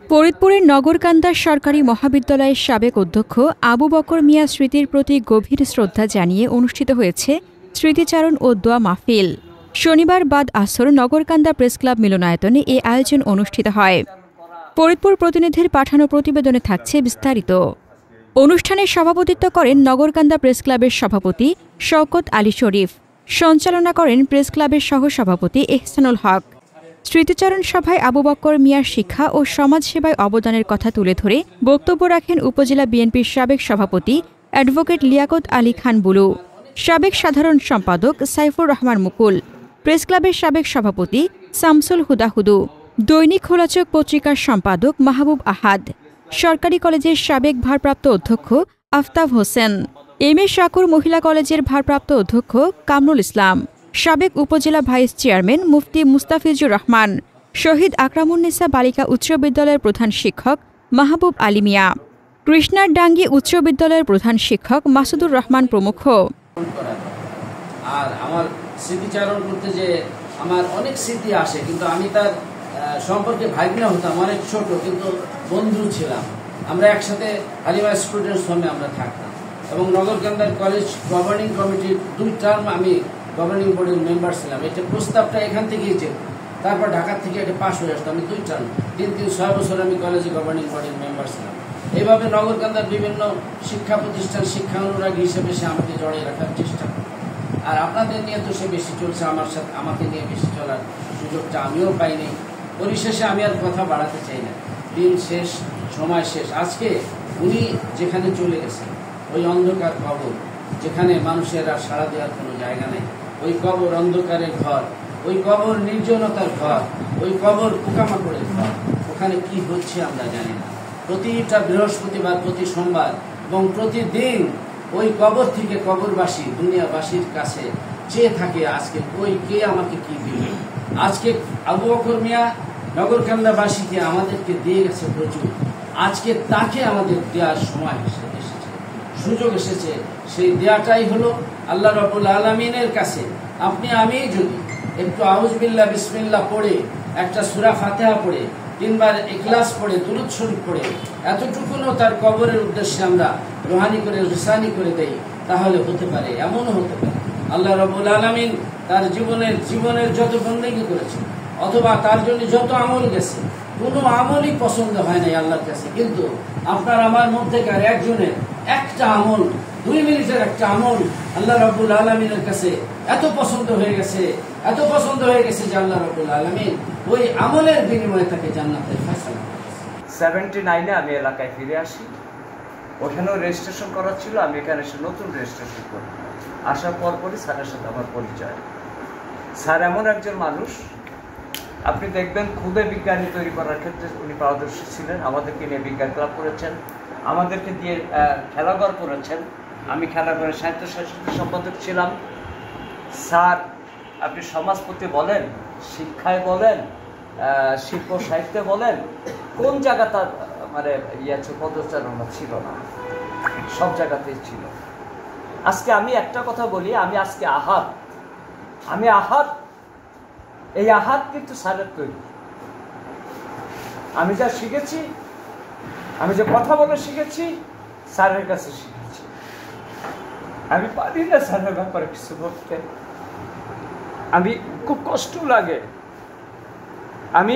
ফরিদপুরের নগরকান্দা সরকারি মহাবিদ্যালয়ের সাবেক অধ্যক্ষ আবু বকর মিয়া স্মৃতির প্রতি গভীর শ্রদ্ধা জানিয়ে অনুষ্ঠিত হয়েছে স্মৃতিচারণ ও দোয়া মাহফিল। শনিবার বাদ আসর নগরকান্দা প্রেসক্লাব মিলনায়তনে এ আয়োজন অনুষ্ঠিত হয়। ফরিদপুর প্রতিনিধির পাঠানো প্রতিবেদনে থাকছে বিস্তারিত। অনুষ্ঠানে সভাপতিত্ব করেন নগরকান্দা প্রেসক্লাবের সভাপতি শওকত আলী শরীফ, সঞ্চালনা করেন প্রেসক্লাবের সহসভাপতি এহসানুল হক। স্মৃতিচারণ সভায় আবু বকর মিয়ার শিক্ষা ও সমাজসেবায় অবদানের কথা তুলে ধরে বক্তব্য রাখেন উপজেলা বিএনপির সাবেক সভাপতি অ্যাডভোকেট লিয়াকত আলী খান বুলু, সাবেক সাধারণ সম্পাদক সাইফুর রহমান মুকুল, প্রেসক্লাবের সাবেক সভাপতি শামসুল হুদা হুদু, দৈনিক খোলাচক পত্রিকার সম্পাদক মাহবুব আহাদ, সরকারি কলেজের সাবেক ভারপ্রাপ্ত অধ্যক্ষ আফতাব হোসেন, এম এ শাকুর মহিলা কলেজের ভারপ্রাপ্ত অধ্যক্ষ কামরুল ইসলাম, সাবেক উপজেলা ভাইস চেয়ারম্যান মুফতি মুস্তাফিজুর রহমান, শহীদ আকরামুন্নেসা বালিকা উচ্চ বিদ্যালয়ের প্রধান শিক্ষক মাহবুব আলী মিয়া, কৃষ্ণার ডাঙ্গি উচ্চ বিদ্যালয়ের প্রধান শিক্ষক মাসুদুর রহমান প্রমুখ। আর আমার স্মৃতিচারণ করতে যে আমার অনেক স্মৃতি আসে, কিন্তু আমি তার সম্পর্কে ভাগ্না হতাম, অনেক ছোট কিন্তু বন্ধু ছিলাম। আমরা একসাথে হালিমা স্টুডেন্টস হোমে আমরা থাকতাম এবং নগরকান্দার কলেজ গভর্নিং কমিটির 2 টার্ম আমি গভর্নিং বোর্ডের মেম্বার ছিলাম। এটা প্রস্তাবটা এখান থেকেই যেত, তারপর ঢাকা থেকে এটা পাশ হয়ে আসতো। আমি 2 টার্ম 3-6 বছর আমি কলেজে গভর্নিং বোর্ডের মেম্বার ছিলাম। এইভাবে নগরকান্দার বিভিন্ন শিক্ষা প্রতিষ্ঠান শিক্ষা অনুরাগী হিসেবে সে আমাকে জড়িয়ে রাখার চেষ্টা করে। আর আপনাদের নিয়ে তো সে বেশি চলছে, আমার সাথে আমাকে নিয়ে বেশি চলার সুযোগটা আমিও পাইনি। পরিশেষে আমি আর কথা বাড়াতে চাই না, দিন শেষ, সময় শেষ। আজকে উনি যেখানে চলে গেছেন, ওই অন্ধকার কবর যেখানে মানুষের আর সাড়া দেওয়ার কোনো জায়গা নেই, ওই কবর অন্ধকারের ঘর, ওই কবর নির্জনতার ঘর, ওই কবর পোকামাকড়ের ঘর, ওখানে কি হচ্ছে আমরা জানি না। প্রতিটা বৃহস্পতিবার, প্রতি সোমবার এবং প্রতিদিন ওই কবর থেকে কবরবাসী দুনিয়াবাসীর কাছে চেয়ে থাকে আজকে ওই কে আমাকে কি দিবে। আজকে আবু বকর মিয়া নগরকান্দাবাসীকে আমাদেরকে দিয়ে গেছে প্রচুর, আজকে তাকে আমাদের দেওয়ার সময় এসেছে, সুযোগ এসেছে। সেই দেয়াটাই হলো আল্লাহ রাব্বুল আলামিনের কাছে আপনি আমি যদি একটু আউযু বিল্লাহ বিসমিল্লাহ পড়ে, একটা সূরা ফাতিহা পড়ে, 3 বার ইখলাস পড়ে, দুরূদ শরীফ পড়ে, এতটুকুনও তার কবরের উদ্দেশ্যে আমরা রুহানি করে রিসানি করে দেই, তাহলে হতে পারে, এমনও হতে পারে আল্লাহ রাব্বুল আলামিন তার জীবনের যত বন্দেগী করেছে অথবা তার জন্য যত আমল গেছে, কোনো আমলই পছন্দ হয় নাই আল্লাহর কাছে। কিন্তু আপনার আমার মধ্যেকার একজনের একটা আমল, 2 মিনিটের একটা আমল আল্লাহ রাব্বুল আলামিনের কাছে এত পছন্দ হয়ে গেছে, এত পছন্দ হয়ে গেছে যে আল্লাহ রাব্বুল আলামিন ওই আমলের বিনিময়ে তাকে জান্নাতের ফয়সালা করেছে। 79-এ আমি এলাকায় ফিরে আসি, ওখানেও রেজিস্ট্রেশন করা ছিল, আমি এখানে এসে নতুন রেজিস্ট্রেশন করি। আসার পরপরই স্যারের সাথে আমার পরিচয়। স্যার এমন একজন মানুষ, আপনি দেখবেন খুদে বিজ্ঞানী তৈরি করার ক্ষেত্রে উনি পারদর্শী ছিলেন। আমাদেরকে নিয়ে বিজ্ঞান ক্লাব করেছেন, আমাদেরকে দিয়ে খেলাঘর করেছেন। আমি খেলাঘরের সাহিত্য সাংস্কৃতিক সম্পাদক ছিলাম। স্যার আপনি সমাজপতি বলেন, শিক্ষায় বলেন, শিল্প সাহিত্যে বলেন, কোন জায়গা তার মানে পদচারণা ছিল না, সব জায়গাতেই ছিল। আজকে আমি একটা কথা বলি, আমি আজকে আহাত, এই আহাত কিন্তু স্যারের তৈরি। আমি যা শিখেছি, আমি যে কথা বলে শিখেছি, স্যারের কাছে শিখেছি। আমি পারি না স্যারের ব্যাপারে কিছু বলতে, আমি খুব কষ্ট লাগে। আমি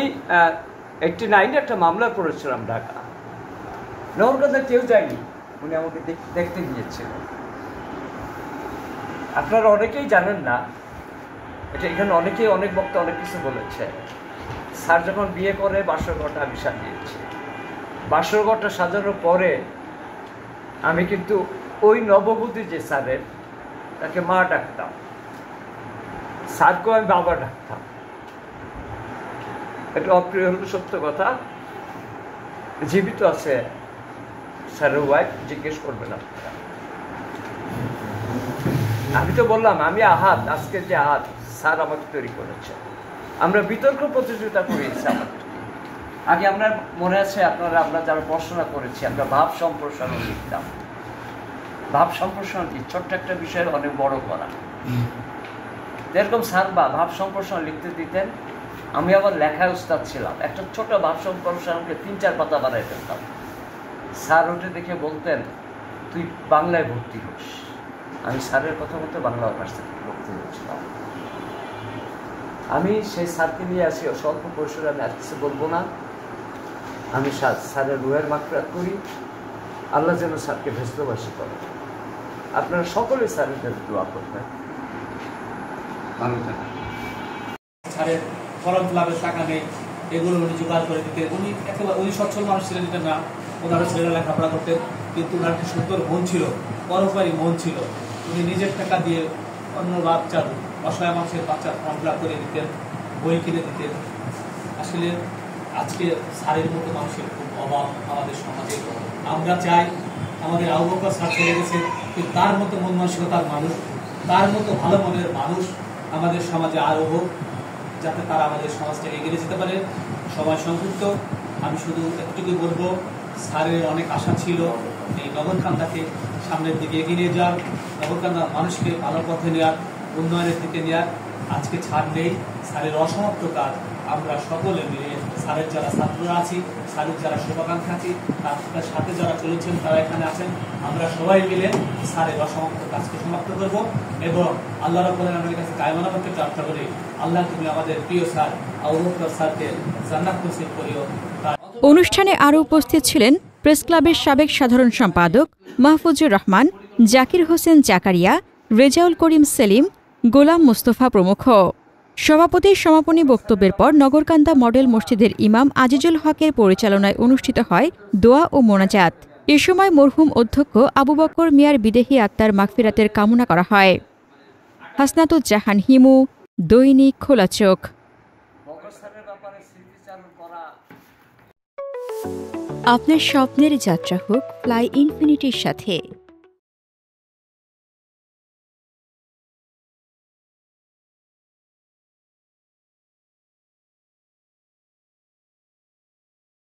89-এ একটা মামলা করেছিলাম ঢাকা, নগরকান্দা কেউ যায়নি, উনি আমাকে দেখতে গিয়েছিলেন। আপনারা অনেকেই জানেন না, এটা এখানে অনেকেই অনেক বক্তা অনেক কিছু বলেছে। স্যার যখন বিয়ে করে বাসরঘরটা আমি সাজিয়েছি, বাসরঘরটা সাজানোর পরে আমি কিন্তু ওই নববধূ যে স্যারের, তাকে মা ডাকতাম, স্যারকেও আমি বাবা ডাকতাম। একটু অপ্রিয় হলো সত্য কথা, জীবিত আছে স্যারের ওয়াইফ, জিজ্ঞেস করবেন আপনারা। আমি তো বললাম আমি আহাত, আজকে যে আহাত স্যার আমাকে তৈরি করেছে। আমরা বিতর্ক প্রতিযোগিতা করেছি আমাদের আগে। আপনার মনে আছে, আমরা যারা পড়াশোনা করেছি, আমরা ভাব সম্প্রসারণ লিখতাম। ভাব সম্প্রসারণ কি? ছোট্ট একটা বিষয় অনেক বড় করা। এরকম স্যার ভাব সম্প্রসারণ লিখতে দিতেন, আমি আবার লেখায় উস্তাদ ছিলাম, একটা ছোট ভাব সম্প্রসারণকে 3-4 পাতা বানাই ফেলতাম। স্যার ওঠে দেখে বলতেন, তুই বাংলায় ভর্তি হোস। আমি স্যারের কথা মতো বাংলা ইউনিভার্সিটিতে ভর্তি হয়েছিলাম। আমি সেই স্যারকে নিয়ে আসি, স্বল্প পরিসরে আমি আর কিছু বলবো না। আমি স্যারের রুহের মাগফিরাত করি, আল্লাহ যেন স্যারকে ভেস্টবাসী করে। আপনারা সকলে স্যারের জন্য দোয়া করবেন। স্যারের ফর্ম ফিলাপের টাকা নেই, এগুলো উনি জোগাড় করে দিতেন। উনি সচ্ছল মানুষ ছিলেন এটা না, ওনারা ছেলেরা লেখাপড়া করতেন, কিন্তু ওনার একটা সুন্দর মন ছিল, পরোপকারী মন ছিল। উনি নিজের টাকা দিয়ে অন্য বাচ্চার, অসহায় মানুষের বাচ্চার ফর্ম ফিলাপ করে দিতেন, বই কিনে দিতেন। আসলে আজকে স্যারের মতো মানুষের খুব অভাব আমাদের সমাজে। আমরা চাই, আমাদের আবু বকর স্যার চলে গেছে, কিন্তু তার মতো মন মানসিকতার মানুষ, তার মতো ভালো মনের মানুষ আমাদের সমাজে আরও হোক, যাতে তারা আমাদের সমাজটাকে এগিয়ে যেতে পারে। সময় সংক্ষিপ্ত, আমি শুধু একটুকুই বলবো, স্যারের অনেক আশা ছিল এই নগরকান্দাকে সামনের দিকে এগিয়ে নিয়ে যাওয়ার, নগরকান্দার মানুষকে ভালো পথে নেওয়ার, উন্নয়নের দিকে নেওয়ার। আজকে ছাড় নেই, স্যারের অসমাপ্ত কাজ। আমরা সকলে মিলে, স্যারের যারা ছাত্ররা আছি, স্যারের যারা শুভাকাঙ্ক্ষী আছি, তার সাথে যারা চলেছেন, তারা এখানে আছেন, আমরা সবাই মিলে স্যারের অসমাপ্ত কাজকে সমাপ্ত করব এবং আল্লাহ রাব্বুল আলামিনের কাছে কায়মানা করতে প্রার্থনা করি, আল্লাহ তুমি আমাদের প্রিয় স্যার আবু বকর স্যারকে জান্নাত নসিব করিও। অনুষ্ঠানে আরও উপস্থিত ছিলেন প্রেস ক্লাবের সাবেক সাধারণ সম্পাদক মাহফুজুর রহমান, জাকির হোসেন জাকারিয়া, রেজাউল করিম সেলিম, গোলাম মোস্তফা প্রমুখ। সভাপতির সমাপনী বক্তব্যের পর নগরকান্দা মডেল মসজিদের ইমাম আজিজুল হকের পরিচালনায় অনুষ্ঠিত হয় দোয়া ও মোনাজাত। এ সময় মরহুম অধ্যক্ষ আবু বকর মিয়ার বিদেহী আত্মার মাগফিরাতের কামনা করা হয়। হাসনাতুজ্জাহান হিমু, দৈনিক খোলা চোখ। আপনার স্বপ্নের যাত্রা হোক ফ্লাই ইনফিনিটির সাথে।